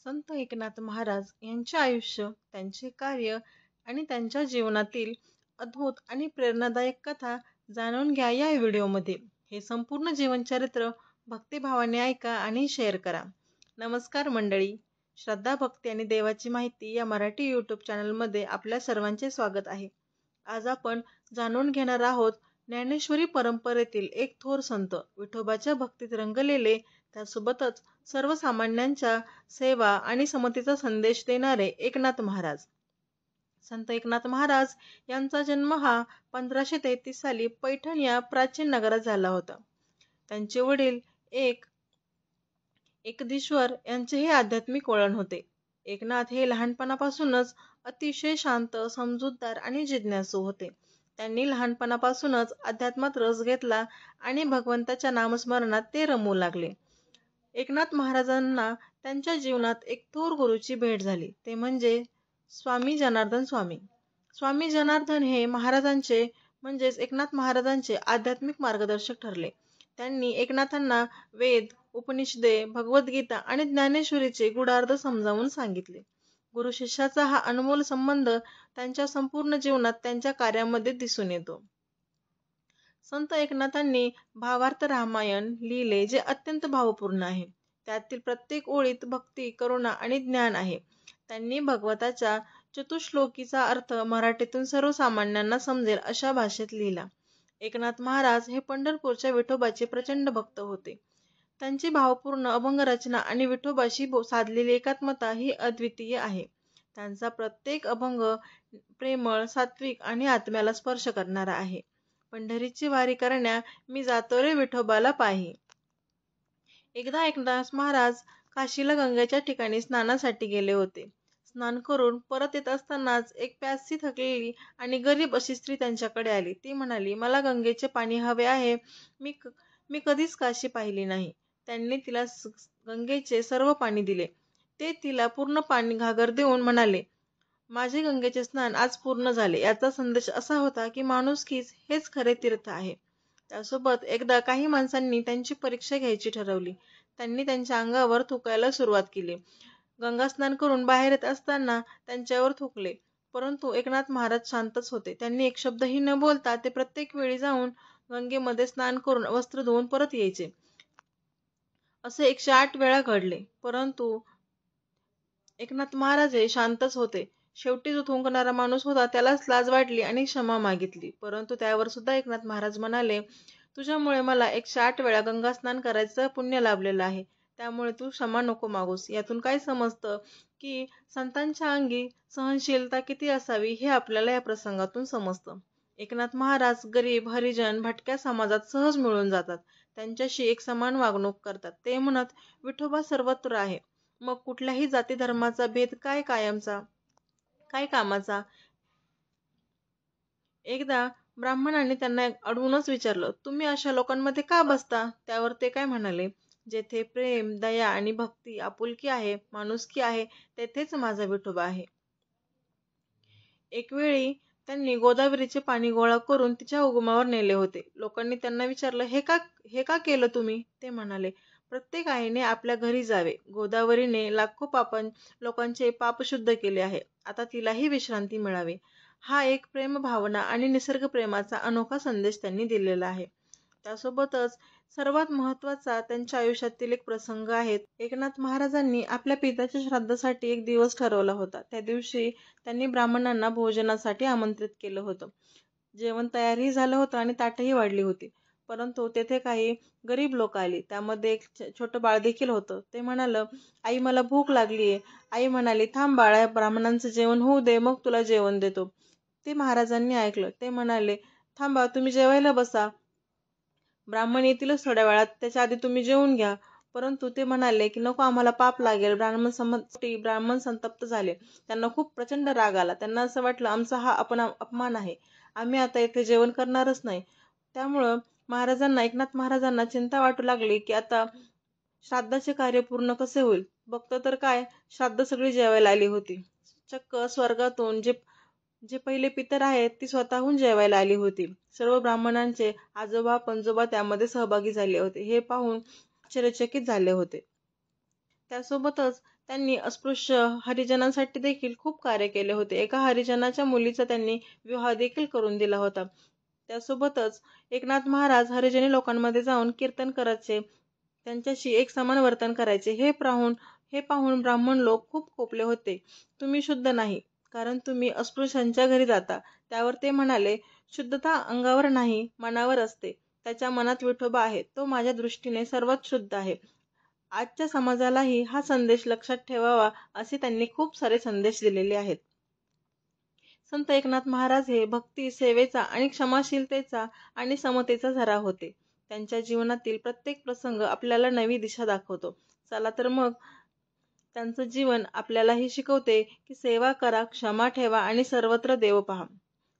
संत एकनाथ महाराज यांचे आयुष्य, त्यांचे कार्य आणि त्यांच्या जीवनातील अद्भुत आणि प्रेरणादायक कथा जाणून घ्या या व्हिडिओमध्ये. हे संपूर्ण जीवनचरित्र भक्तिभावाने ऐका आणि शेअर करा. नमस्कार मंडळी, श्रद्धा भक्ती आणि देवाची माहिती या मराठी यूट्यूब चॅनलमध्ये आपल्या सर्वांचे स्वागत आहे. आज आपण जाणून घेणार आहोत ज्ञानेश्वरी परंपरेतील एक थोर संत, विठोबाच्या भक्तीत रंगलेले, त्यासोबतच सर्वसामान्यांच्या सेवा आणि समतेचा संदेश देणारे एकनाथ महाराज. संत एकनाथ महाराज यांचा जन्म हा 1533 साली पैठण या प्राचीन नगरात झाला होता. त्यांचे वडील एकदीश्वर यांचे हे आध्यात्मिक वळण होते. एकनाथ हे लहानपणापासूनच अतिशय शांत, समजूतदार आणि जिज्ञासू होते. त्यांनी लहानपणापासूनच अध्यात्मात रस घेतला आणि भगवंताच्या नामस्मरणात ते रमू लागले. एकनाथ महाराजांना त्यांच्या जीवनात एक थोर गुरुची भेट झाली, ते म्हणजे स्वामी जनार्दन स्वामी. स्वामी जनार्दन हे महाराजांचे म्हणजेच एकनाथ महाराजांचे आध्यात्मिक मार्गदर्शक ठरले. त्यांनी एकनाथांना वेद, उपनिषदे, भगवद्गीता आणि ज्ञानेश्वरीचे गूढार्थ समजावून सांगितले. गुरु शिष्याचा हा अनमोल संबंध त्यांच्या संपूर्ण जीवनात त्यांच्या कार्यामध्ये दिसून येतो. संत एकनाथांनी भावार्थ रामायण लिहिले, जे अत्यंत भावपूर्ण आहे. त्यातील प्रत्येक ओळीत भक्ती, करुणा आणि ज्ञान आहे. त्यांनी भगवताच्या चतुश्लोकीचा अर्थ मराठीतून सर्वसामान्यांना समजेल अशा भाषेत लिहिला. एकनाथ महाराज हे पंढरपूरच्या विठोबाचे प्रचंड भक्त होते. त्यांची भावपूर्ण अभंग रचना आणि विठोबाशी साधलेली एकात्मता ही अद्वितीय आहे. त्यांचा प्रत्येक अभंग प्रेमळ, सात्विक आणि आत्म्याला स्पर्श करणारा आहे. पंढरीची वारी करण्या, मी जातो रे विठोबाला पाही. एकदा एकनाथ महाराज काशीला गंगेच्या ठिकाणी स्नानासाठी गेले होते. स्नान करून परत येत असतानाच एक प्यासी, थकलेली आणि गरीब अशी स्त्री त्यांच्याकडे आली. ती म्हणाली, मला गंगेचे पाणी हवे आहे. मी कधीच काशी पाहिली नाही. त्यांनी तिला गंगेचे सर्व पाणी दिले. ते तिला पूर्ण पाणी घागर देऊन म्हणाले, माझे गंगेचे स्नान आज पूर्ण झाले. याचा संदेश असा होता की माणुसकीच हेच खरे तीर्थ आहे. त्यासोबत एकदा काही माणसांनी त्यांची परीक्षा घ्यायची ठरवली. त्यांनी त्यांच्या अंगावर थुकायला सुरुवात केली. गंगा स्नान करून बाहेर येत असताना त्यांच्यावर थुकले, परंतु एकनाथ महाराज शांतच होते. त्यांनी एक शब्दही न बोलता ते प्रत्येक वेळी जाऊन गंगेमध्ये स्नान करून वस्त्र धुवून परत यायचे. असे 108 वेळा घडले, परंतु एकनाथ महाराज हे शांतच होते. शेवटी जो थुंकणारा माणूस होता त्यालाच लाज वाटली आणि क्षमा मागितली, परंतु त्यावर सुद्धा एकनाथ महाराज म्हणाले, तुझ्यामुळे मला 108 वेळा गंगा स्नान करायचं पुण्य लाभलेलं आहे, त्यामुळे तू क्षमा नको मागूस. यातून काय समजतं की संतांच्या अंगी सहनशीलता किती असावी हे आपल्याला या प्रसंगातून समजतं. एकनाथ महाराज गरीब, हरिजन, भटक्या समाजात सहज मिळून जातात. त्यांच्याशी एक समान वागणूक करतात. ते म्हणत, विठोबा सर्वत्र आहे, मग कुठल्याही जाती धर्माचा भेद काय कामाचा. एकदा ब्राह्मणांनी त्यांना अडवूनच विचारलं, तुम्ही अशा लोकांमध्ये का बसता? त्यावर ते काय म्हणाले, जेथे प्रेम, दया आणि भक्ती, आपुलकी आहे, माणुसकी आहे, तेथेच माझा विठोबा आहे. एक वेळी त्यांनी गोदावरीचे पाणी गोळा करून तिच्या उगमावर नेले होते. लोकांनी त्यांना विचारलं, हे का केलं तुम्ही? ते म्हणाले, प्रत्येक आईने आपल्या घरी जावे. गोदावरीने लाखो लोकांचे पाप शुद्ध केले आहे. आता तिलाही विश्रांती मिळावी. हा एक प्रेम भावना आणि निसर्ग प्रेमाचा अनोखा संदेश त्यांनी दिलेला आहे. त्यासोबतच सर्वात महत्त्वाचा त्यांच्या आयुष्यातील एक प्रसंग आहे. एकनाथ महाराजांनी आपल्या पित्याच्या श्राद्धासाठी एक दिवस ठरवला होता. त्या दिवशी त्यांनी ब्राह्मणांना भोजनासाठी आमंत्रित केलं होतं. जेवण तयारही झालं होतं आणि ताटही वाढली होती, परंतु तेथे काही गरीब लोक आली. त्यामध्ये एक छोटं बाळ देखील होतं. ते म्हणालं, आई मला भूक लागलीये. आई म्हणाली, थांब बाळा, ब्राह्मणांचं जेवण होऊ दे, मग तुला जेवण देतो. ते महाराजांनी ऐकलं. ते म्हणाले, थांबा, तुम्ही जेवायला बसा, ब्राह्मण येतीलच थोड्या वेळात, त्याच्या आधी तुम्ही जेवून घ्या. परंतु ते म्हणाले की नको, आम्हाला पाप लागेल. ब्राह्मण संतप्त झाले. त्यांना खूप प्रचंड राग आला. त्यांना असं वाटलं, आमचा हा अपमान आहे, आम्ही आता येथे जेवण करणारच नाही. त्यामुळं एकनाथ महाराजांना चिंता वाटू लागली की आता श्राद्धाचे कार्य पूर्ण कसे होईल. बघतं तर काय, श्राद्ध सगळी जेवायला आली होती. चक्क स्वर्गातून जे पहिले पितर आहेत ती स्वतःहून जेवायला आली होती. सर्व ब्राह्मणांचे आजोबा पणजोबा त्यामध्ये सहभागी झाले होते. हे पाहून आश्चर्यचकित झाले होते. त्यासोबतच त्यांनी अस्पृश्य हरिजनांसाठी देखील खूप कार्य केले होते. एका हरिजनाच्या मुलीचा त्यांनी विवाह देखील करून दिला होता. त्यासोबतच एकनाथ महाराज हरिजनी लोकांमध्ये जाऊन कीर्तन करायचे, त्यांच्याशी एक समान वर्तन करायचे. हे पाहून ब्राह्मण लोक खूप कोपले होते. तुम्ही शुद्ध नाही, कारण तुम्ही अस्पृश्यांच्या घरी जाता. त्यावर ते म्हणाले, शुद्धता अंगावर नाही, मनावर असते. त्याच्या मनात विठोबा आहे, तो माझ्या दृष्टीने सर्वात शुद्ध आहे. आजच्या समाजालाही हा संदेश लक्षात ठेवावा, असे त्यांनी खूप सारे संदेश दिलेले आहेत. संत एकनाथ महाराज हे भक्ती, सेवेचा आणि क्षमाशीलतेचा आणि समतेचा झरा होते. त्यांच्या जीवनातील प्रत्येक प्रसंग आपल्याला नवी दिशा दाखवतो. चला तर मग त्यांचं जीवन आपल्यालाही शिकवते की सेवा करा, क्षमा ठेवा आणि सर्वत्र देव पहा.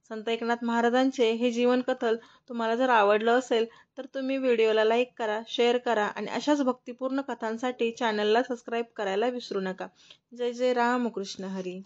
संत एकनाथ महाराजांचे हे जीवन कथन तुम्हाला जर आवडलं असेल तर तुम्ही व्हिडिओला लाईक करा, शेअर करा आणि अशाच भक्तिपूर्ण कथांसाठी चॅनलला सबस्क्राईब करायला विसरू नका. जय जय रामकृष्ण हरी.